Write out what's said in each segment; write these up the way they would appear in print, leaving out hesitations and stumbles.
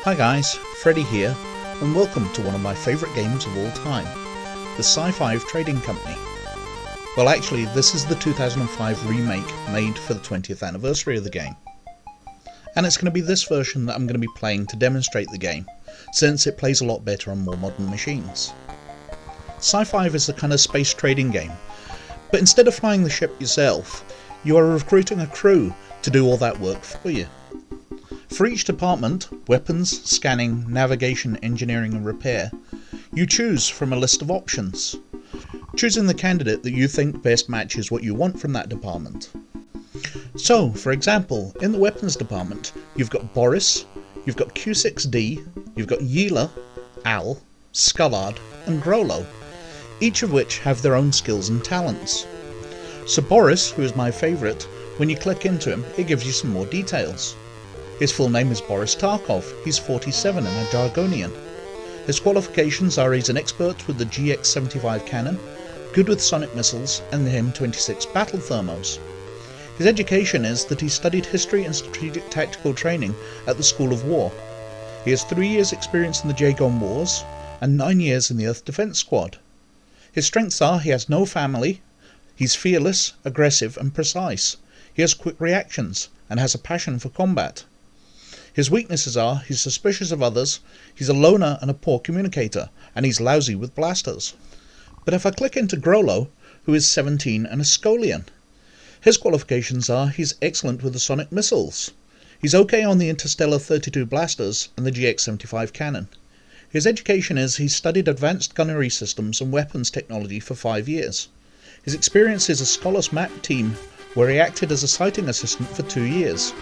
Hi guys, Freddy here, and welcome to one of my favourite games of all time, the Psi-5 Trading Company. Well, actually, this is the 2005 remake made for the 20th anniversary of the game. And it's going to be this version that I'm going to be playing to demonstrate the game, since it plays a lot better on more modern machines. Psi-5 is the kind of space trading game, but instead of flying the ship yourself, you are recruiting a crew to do all that work for you. For each department, weapons, scanning, navigation, engineering and repair, you choose from a list of options, choosing the candidate that you think best matches what you want from that department. So, for example, in the weapons department, you've got Boris, you've got Q6D, you've got Yeela, Al, Scullard and Grollo, each of which have their own skills and talents. So Boris, who is my favourite, when you click into him, it gives you some more details. His full name is Boris Tarkov, he's 47 and a Jargonian. His qualifications are he's an expert with the GX-75 cannon, good with sonic missiles and the M26 battle thermos. His education is that he studied history and strategic tactical training at the School of War. He has 3 years experience in the Jagon Wars and 9 years in the Earth Defense Squad. His strengths are he has no family, he's fearless, aggressive and precise, he has quick reactions and has a passion for combat. His weaknesses are he's suspicious of others, he's a loner and a poor communicator, and he's lousy with blasters. But if I click into Grollo, who is 17 and a Scolian, his qualifications are he's excellent with the sonic missiles. He's okay on the Interstellar 32 blasters and the GX-75 cannon. His education is he's studied advanced gunnery systems and weapons technology for 5 years. His experience is a Scholars Map team where he acted as a sighting assistant for 2 years.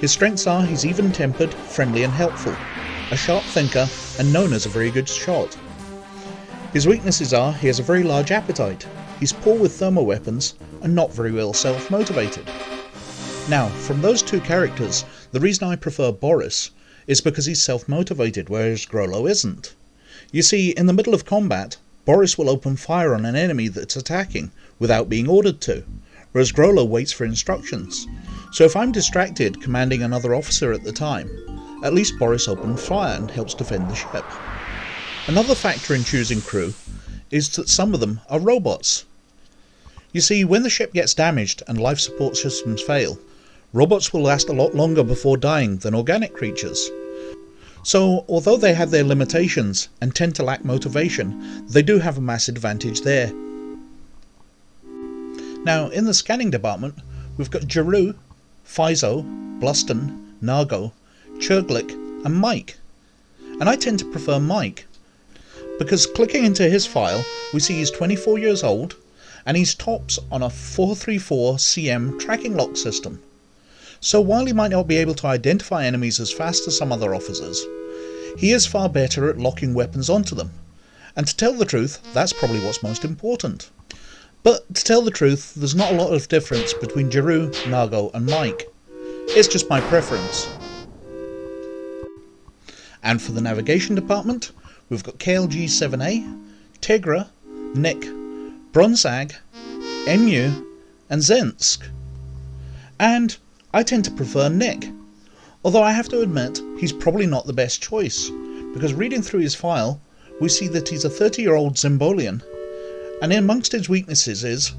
His strengths are he's even-tempered, friendly and helpful, a sharp thinker and known as a very good shot. His weaknesses are he has a very large appetite, he's poor with thermal weapons and not very well self-motivated. Now, from those two characters, the reason I prefer Boris is because he's self-motivated, whereas Grollo isn't. You see, in the middle of combat, Boris will open fire on an enemy that's attacking without being ordered to, whereas Grollo waits for instructions. So if I'm distracted commanding another officer at the time, at least Boris opens fire and helps defend the ship. Another factor in choosing crew is that some of them are robots. You see, when the ship gets damaged and life support systems fail, robots will last a lot longer before dying than organic creatures. So, although they have their limitations and tend to lack motivation, they do have a massive advantage there. Now, in the scanning department, we've got Giroux, Fizo, Bluston, Nargo, Churglick and Mike. And I tend to prefer Mike, because clicking into his file, we see he's 24 years old, and he's tops on a 434 CM tracking lock system. So while he might not be able to identify enemies as fast as some other officers, he is far better at locking weapons onto them. And to tell the truth, that's probably what's most important. But to tell the truth, there's not a lot of difference between Giroux, Nargo and Mike. It's just my preference. And for the navigation department, we've got KLG-7A, Tegra, Nick, Bronzag, MU and Zensk. And I tend to prefer Nick, although I have to admit he's probably not the best choice, because reading through his file, we see that he's a 30-year-old Zimbolian, and amongst his weaknesses is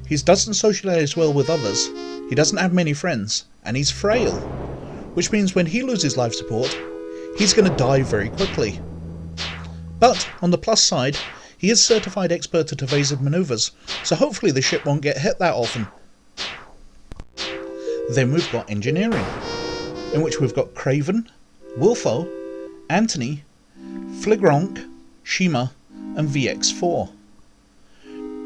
he doesn't socialise well with others, he doesn't have many friends, and he's frail, which means when he loses life support, he's going to die very quickly. But on the plus side, he is certified expert at evasive manoeuvres, so hopefully the ship won't get hit that often. Then we've got engineering, in which we've got Craven, Wilfo, Anthony, Fligronk, Shima and VX4.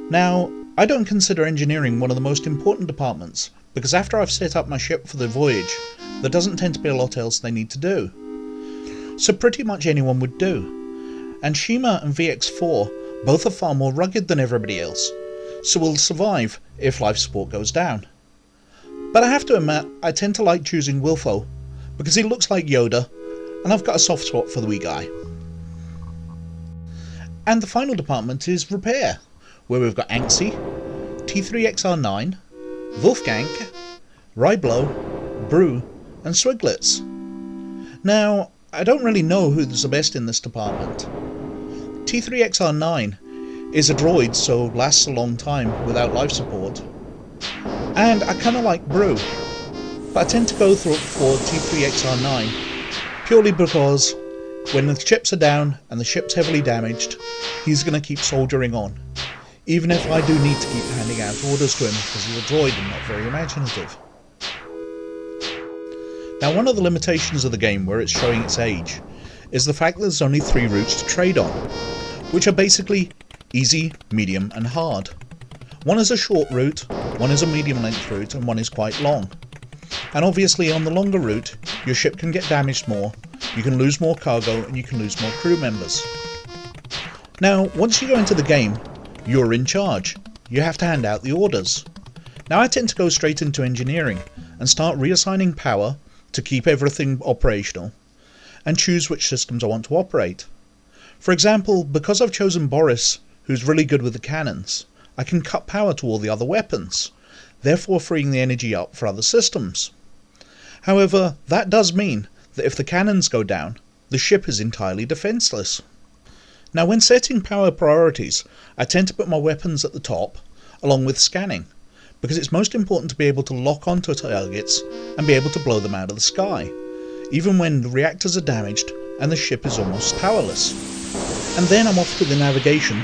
Now, I don't consider engineering one of the most important departments, because after I've set up my ship for the voyage, there doesn't tend to be a lot else they need to do. So pretty much anyone would do. And Shima and VX4 both are far more rugged than everybody else, so will survive if life support goes down. But I have to admit, I tend to like choosing Wilfo, because he looks like Yoda, and I've got a soft spot for the wee guy. And the final department is repair, where we've got Anxi, T3XR9, Wolfgang, Ryblow, Brew, and Swiglets. Now, I don't really know who's the best in this department. T3XR9 is a droid, so lasts a long time without life support. And I kinda like Brew, but I tend to go for T3XR9 purely because when the chips are down and the ship's heavily damaged, he's going to keep soldiering on, even if I do need to keep handing out orders to him because he's a droid and not very imaginative. Now, one of the limitations of the game where it's showing its age is the fact that there's only 3 routes to trade on, which are basically easy, medium and hard. One is a short route, one is a medium length route, and one is quite long. And obviously on the longer route, your ship can get damaged more, you can lose more cargo, and you can lose more crew members. Now, once you go into the game, you're in charge. You have to hand out the orders. Now I tend to go straight into engineering and start reassigning power to keep everything operational, and choose which systems I want to operate. For example, because I've chosen Boris, who's really good with the cannons, I can cut power to all the other weapons, therefore freeing the energy up for other systems. However, that does mean that if the cannons go down, the ship is entirely defenceless. Now, when setting power priorities, I tend to put my weapons at the top, along with scanning, because it's most important to be able to lock onto targets and be able to blow them out of the sky, even when the reactors are damaged and the ship is almost powerless. And then I'm off to the navigation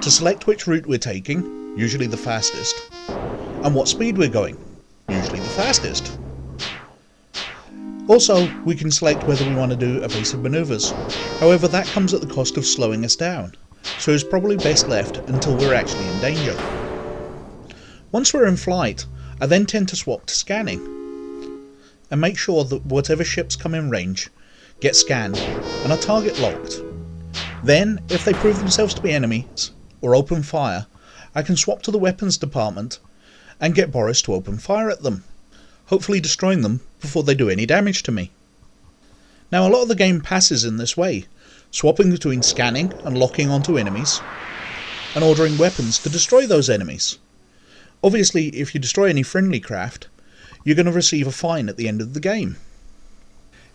to select which route we're taking, usually the fastest, and what speed we're going, usually the fastest. Also, we can select whether we want to do evasive manoeuvres, however that comes at the cost of slowing us down, so it's probably best left until we're actually in danger. Once we're in flight, I then tend to swap to scanning, and make sure that whatever ships come in range get scanned and are target locked. Then, if they prove themselves to be enemies, or open fire, I can swap to the weapons department and get Boris to open fire at them, hopefully destroying them before they do any damage to me. Now, a lot of the game passes in this way, swapping between scanning and locking onto enemies, and ordering weapons to destroy those enemies. Obviously, if you destroy any friendly craft, you're going to receive a fine at the end of the game.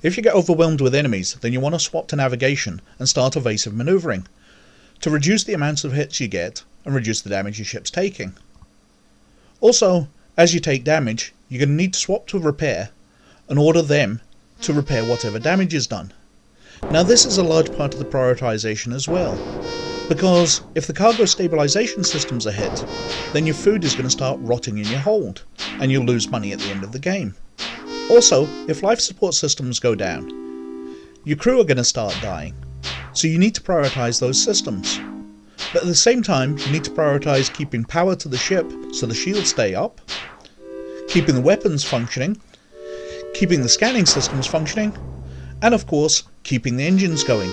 If you get overwhelmed with enemies, then you want to swap to navigation and start evasive manoeuvring, to reduce the amounts of hits you get and reduce the damage your ship's taking. Also, as you take damage, you're going to need to swap to repair and order them to repair whatever damage is done. Now, this is a large part of the prioritization as well, because if the cargo stabilization systems are hit, then your food is going to start rotting in your hold, and you'll lose money at the end of the game. Also, if life support systems go down, your crew are going to start dying, so you need to prioritize those systems. But at the same time, you need to prioritize keeping power to the ship so the shields stay up, keeping the weapons functioning, keeping the scanning systems functioning, and of course, keeping the engines going.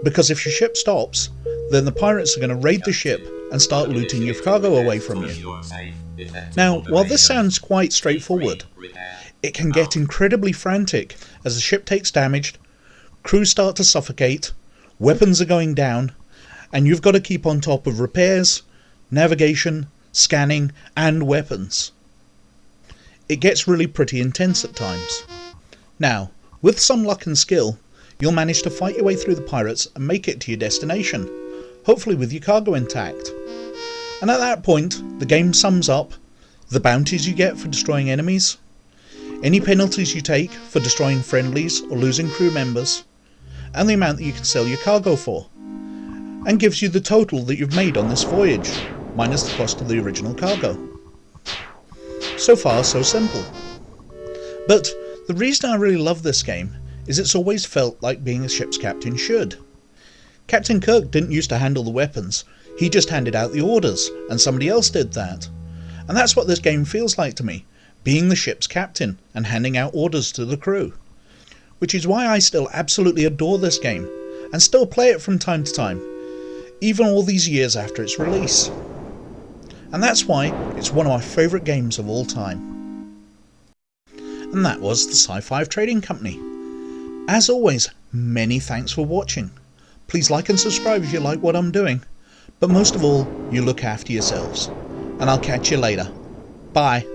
Because if your ship stops, then the pirates are going to raid the ship and start looting your cargo away from you. Now, while this sounds quite straightforward, it can get incredibly frantic as the ship takes damage, crews start to suffocate, weapons are going down, and you've got to keep on top of repairs, navigation, scanning, and weapons. It gets really pretty intense at times. Now, with some luck and skill, you'll manage to fight your way through the pirates and make it to your destination, hopefully with your cargo intact. And at that point, the game sums up the bounties you get for destroying enemies, any penalties you take for destroying friendlies or losing crew members, and the amount that you can sell your cargo for, and gives you the total that you've made on this voyage, minus the cost of the original cargo. So far, so simple. But the reason I really love this game is it's always felt like being a ship's captain should. Captain Kirk didn't used to handle the weapons, he just handed out the orders, and somebody else did that. And that's what this game feels like to me, being the ship's captain and handing out orders to the crew. Which is why I still absolutely adore this game, and still play it from time to time, even all these years after its release. And that's why it's one of my favourite games of all time. And that was the Psi-5 Trading Company. As always, many thanks for watching. Please like and subscribe if you like what I'm doing. But most of all, you look after yourselves. And I'll catch you later. Bye.